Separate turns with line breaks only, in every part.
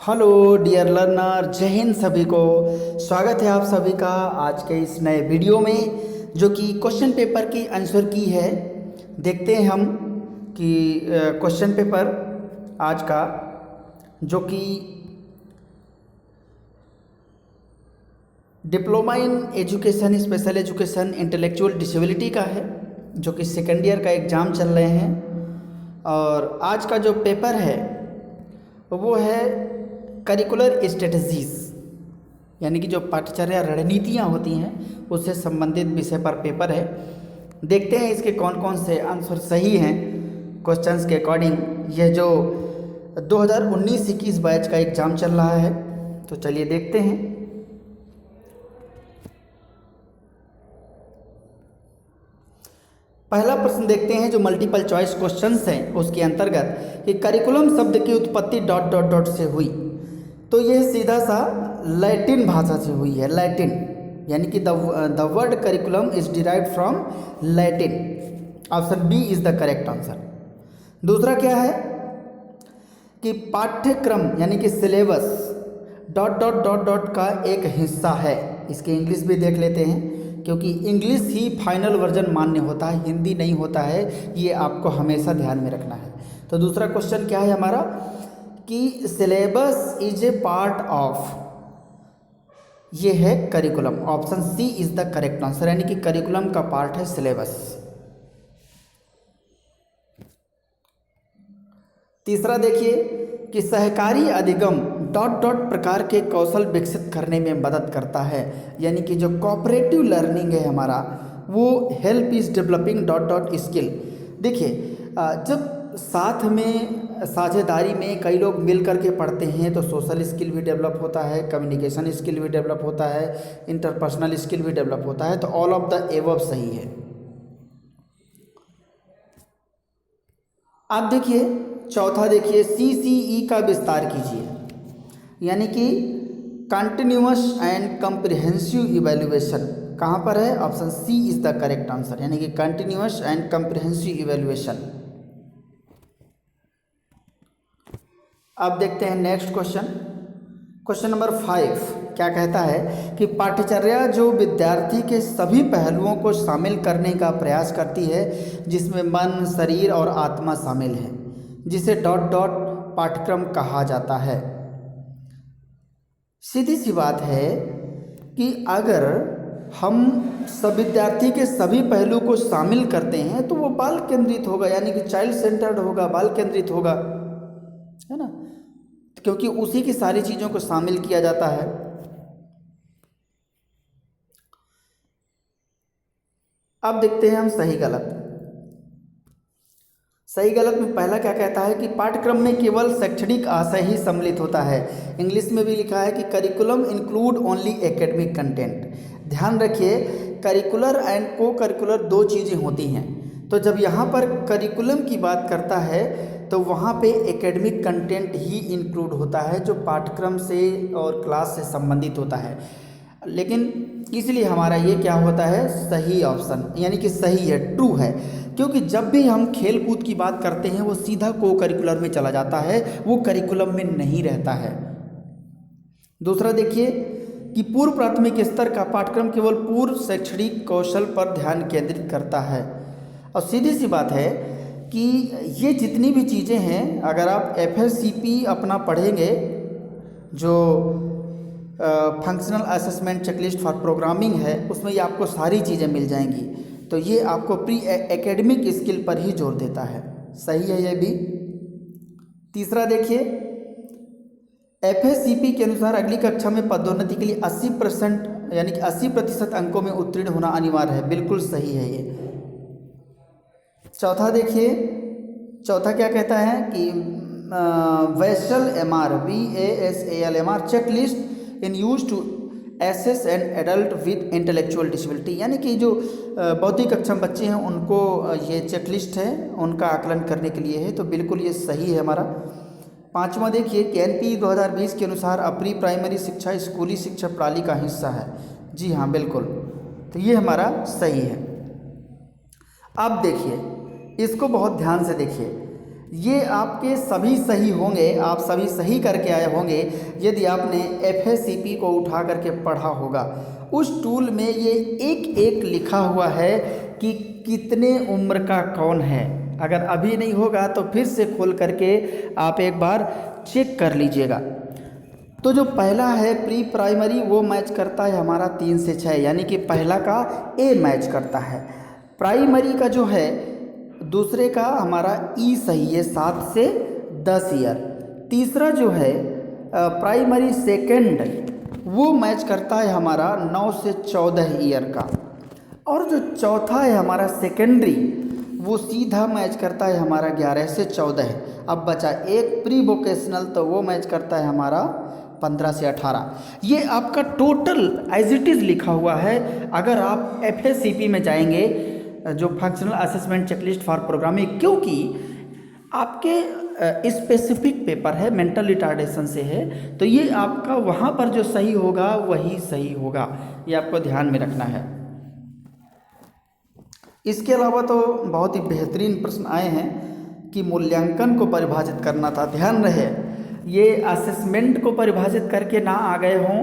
Hello dear learner, जय हिंद सभी को। स्वागत है आप सभी का आज के इस नए वीडियो में जो कि क्वेश्चन पेपर की आंसर की है। देखते हैं हम कि क्वेश्चन पेपर आज का जो कि diploma in education special education intellectual disability का है, जो कि सेकेंड ईयर का एग्ज़ाम चल रहे हैं। और आज का जो पेपर है वो है करिकुलर स्ट्रेटजीज, यानी कि जो पाठ्यचर्या रणनीतियाँ होती हैं उससे संबंधित विषय पर पेपर है। देखते हैं इसके कौन कौन से आंसर सही हैं क्वेश्चंस के अकॉर्डिंग। यह जो 2019-21 बैच का एग्ज़ाम चल रहा है, तो चलिए देखते हैं। पहला प्रश्न देखते हैं जो मल्टीपल चॉइस क्वेश्चंस हैं उसके अंतर्गत कि करिकुलम शब्द की उत्पत्ति डॉट डॉट डॉट से हुई। तो यह सीधा सा लैटिन भाषा से हुई है। लैटिन यानी कि the word curriculum is derived from Latin. Option B is the correct answer. दूसरा क्या है कि पाठ्यक्रम यानी कि syllabus dot dot dot dot का एक हिस्सा है। इसके इंग्लिश भी देख लेते हैं, क्योंकि इंग्लिश ही फाइनल वर्जन मान्य होता है, हिंदी नहीं होता है। ये आपको हमेशा ध्यान में रखना है। तो दूसरा क्वेश्चन क्या है हमारा कि syllabus is a part of, ये है curriculum. Option C is the correct answer, यानी कि करिकुलम का पार्ट है सिलेबस। तीसरा देखिए कि सहकारी अधिगम डॉट डॉट प्रकार के कौशल विकसित करने में मदद करता है, यानी कि जो कोऑपरेटिव लर्निंग है हमारा वो help is developing dot dot skill. देखिए जब साथ में साझेदारी में कई लोग मिल करके पढ़ते हैं तो सोशल स्किल भी डेवलप होता है, कम्युनिकेशन स्किल भी डेवलप होता है, इंटरपर्सनल स्किल भी डेवलप होता है। तो ऑल ऑफ द एबव सही है। आप देखिए चौथा देखिए CCE का विस्तार कीजिए, यानी कि कंटिन्यूअस एंड कम्प्रिहेंसिव इवैल्यूएशन कहाँ पर है। Option C is the correct answer, यानी कि कंटिन्यूअस एंड कम्प्रिहेंसिव इवैल्यूएशन। अब देखते हैं नेक्स्ट क्वेश्चन। क्वेश्चन नंबर 5 क्या कहता है कि पाठ्यचर्या जो विद्यार्थी के सभी पहलुओं को शामिल करने का प्रयास करती है, जिसमें मन, शरीर और आत्मा शामिल है, जिसे डॉट डॉट पाठ्यक्रम कहा जाता है। सीधी सी बात है कि अगर हम सब विद्यार्थी के सभी पहलू को शामिल करते हैं तो वो बाल केंद्रित होगा, यानी कि चाइल्ड सेंटर्ड होगा, बाल केंद्रित होगा, है ना, क्योंकि उसी की सारी चीज़ों को शामिल किया जाता है। अब देखते हैं हम सही गलत। सही गलत में पहला क्या कहता है कि पाठ्यक्रम में केवल शैक्षणिक आशय ही सम्मिलित होता है। इंग्लिश में भी लिखा है कि curriculum include only academic content. ध्यान रखिए करिकुलर एंड को करिकुलर दो चीज़ें होती हैं। तो जब यहाँ पर करिकुलम की बात करता है तो वहाँ पे एकेडमिक कंटेंट ही इंक्लूड होता है, जो पाठ्यक्रम से और क्लास से संबंधित होता है। लेकिन इसलिए हमारा ये क्या होता है, सही ऑप्शन, यानी कि सही है, ट्रू है। क्योंकि जब भी हम खेल कूद की बात करते हैं वो सीधा को करिकुलर में चला जाता है, वो करिकुलम में नहीं रहता है। दूसरा देखिए कि पूर्व प्राथमिक स्तर का पाठ्यक्रम केवल पूर्व शैक्षणिक कौशल पर ध्यान केंद्रित करता है। और सीधी सी बात है कि ये जितनी भी चीज़ें हैं, अगर आप FSCP अपना पढ़ेंगे, जो functional assessment checklist for programming है, उसमें ये आपको सारी चीज़ें मिल जाएंगी। तो ये आपको प्री एकेडमिक स्किल पर ही जोर देता है। सही है ये भी। तीसरा देखिए FSCP के अनुसार अगली कक्षा में पदोन्नति के लिए 80% यानी कि 80% अंकों में उत्तीर्ण होना अनिवार्य है। बिल्कुल सही है ये। चौथा देखिए, चौथा क्या कहता है कि VASAL MR VASAL MR checklist in use to assess an adult with intellectual disability, यानी कि जो बौद्धिक अक्षम बच्चे हैं उनको ये चेकलिस्ट है, उनका आकलन करने के लिए है। तो बिल्कुल ये सही है हमारा। पांचवा देखिए कि NP 2020 के अनुसार प्री प्राइमरी शिक्षा स्कूली शिक्षा प्रणाली का हिस्सा है। जी हाँ बिल्कुल, तो ये हमारा सही है। अब देखिए इसको बहुत ध्यान से देखिए, ये आपके सभी सही होंगे, आप सभी सही करके आए होंगे यदि आपने एफएसीपी को उठा करके पढ़ा होगा। उस टूल में ये एक एक लिखा हुआ है कि कितने उम्र का कौन है। अगर अभी नहीं होगा तो फिर से खोल करके आप एक बार चेक कर लीजिएगा। तो जो पहला है प्री प्राइमरी वो मैच करता है हमारा 3 से 6, यानी कि पहला का ए मैच करता है। प्राइमरी का जो है दूसरे का हमारा ई सही है 7 से 10 ईयर। तीसरा जो है प्राइमरी सेकंड वो मैच करता है हमारा 9 से 14 ईयर का। और जो चौथा है हमारा सेकेंडरी वो सीधा मैच करता है हमारा 11 से 14। अब बचा एक प्री वोकेशनल, तो वो मैच करता है हमारा 15 से 18। ये आपका टोटल एज इट इज़ लिखा हुआ है। अगर आप एफएसीपी में जाएंगे जो functional assessment checklist for programming, क्योंकि आपके स्पेसिफिक पेपर है मेंटल रिटार्डेशन से है, तो ये आपका वहाँ पर जो सही होगा वही सही होगा, ये आपको ध्यान में रखना है। इसके अलावा तो बहुत ही बेहतरीन प्रश्न आए हैं कि मूल्यांकन को परिभाषित करना था। ध्यान रहे ये असेसमेंट को परिभाषित करके ना आ गए हों,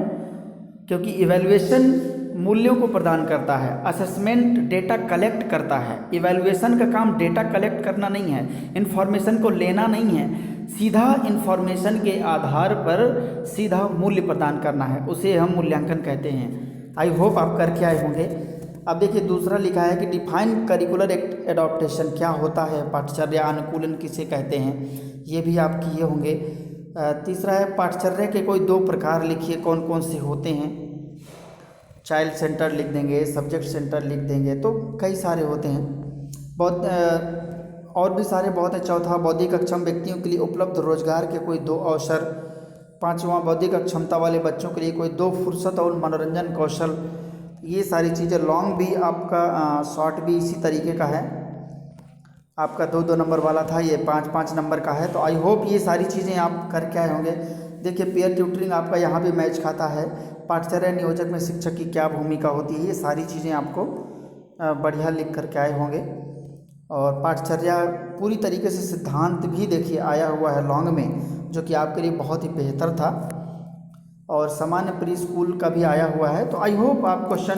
क्योंकि इवैल्यूएशन मूल्यों को प्रदान करता है, असेसमेंट डेटा कलेक्ट करता है। इवैल्यूएशन का काम डेटा कलेक्ट करना नहीं है, इन्फॉर्मेशन को लेना नहीं है, सीधा इन्फॉर्मेशन के आधार पर सीधा मूल्य प्रदान करना है, उसे हम मूल्यांकन कहते हैं। आई होप आप करके आए होंगे। अब देखिए दूसरा लिखा है कि डिफाइन करिकुलर एडॉप्टेशन क्या होता है, पाठचर्या अनुकूलन किसे कहते हैं, ये भी आप किए होंगे। तीसरा है पाठचर्या के कोई 2 प्रकार लिखिए, कौन कौन से होते हैं। चाइल्ड सेंटर लिख देंगे, सब्जेक्ट सेंटर लिख देंगे, तो कई सारे होते हैं, बहुत और भी सारे बहुत है। चौथा बौद्धिक अक्षम व्यक्तियों के लिए उपलब्ध रोजगार के कोई 2 अवसर। पांचवा बौद्धिक अक्षमता वाले बच्चों के लिए कोई 2 फुर्सत और मनोरंजन कौशल। ये सारी चीज़ें लॉन्ग भी आपका शॉर्ट भी इसी तरीके का है। आपका 2-2 नंबर वाला था, ये 5-5 नंबर का है। तो आई होप ये सारी चीज़ें आप करके आए होंगे। देखिए पेयर ट्यूटरिंग आपका यहाँ भी मैच खाता है। पाठचर्या नियोजक में शिक्षक की क्या भूमिका होती है, ये सारी चीज़ें आपको बढ़िया लिख करके आए होंगे। और पाठचर्या पूरी तरीके से सिद्धांत भी देखिए आया हुआ है लॉन्ग में, जो कि आपके लिए बहुत ही बेहतर था। और सामान्य प्री स्कूल का भी आया हुआ है। तो आई होप आप क्वेश्चन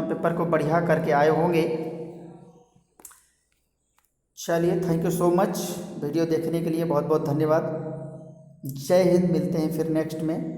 पेपर को बढ़िया करके आए होंगे। चलिए thank you so much, video देखने के लिए बहुत बहुत धन्यवाद। जय हिंद, मिलते हैं फिर नेक्स्ट में।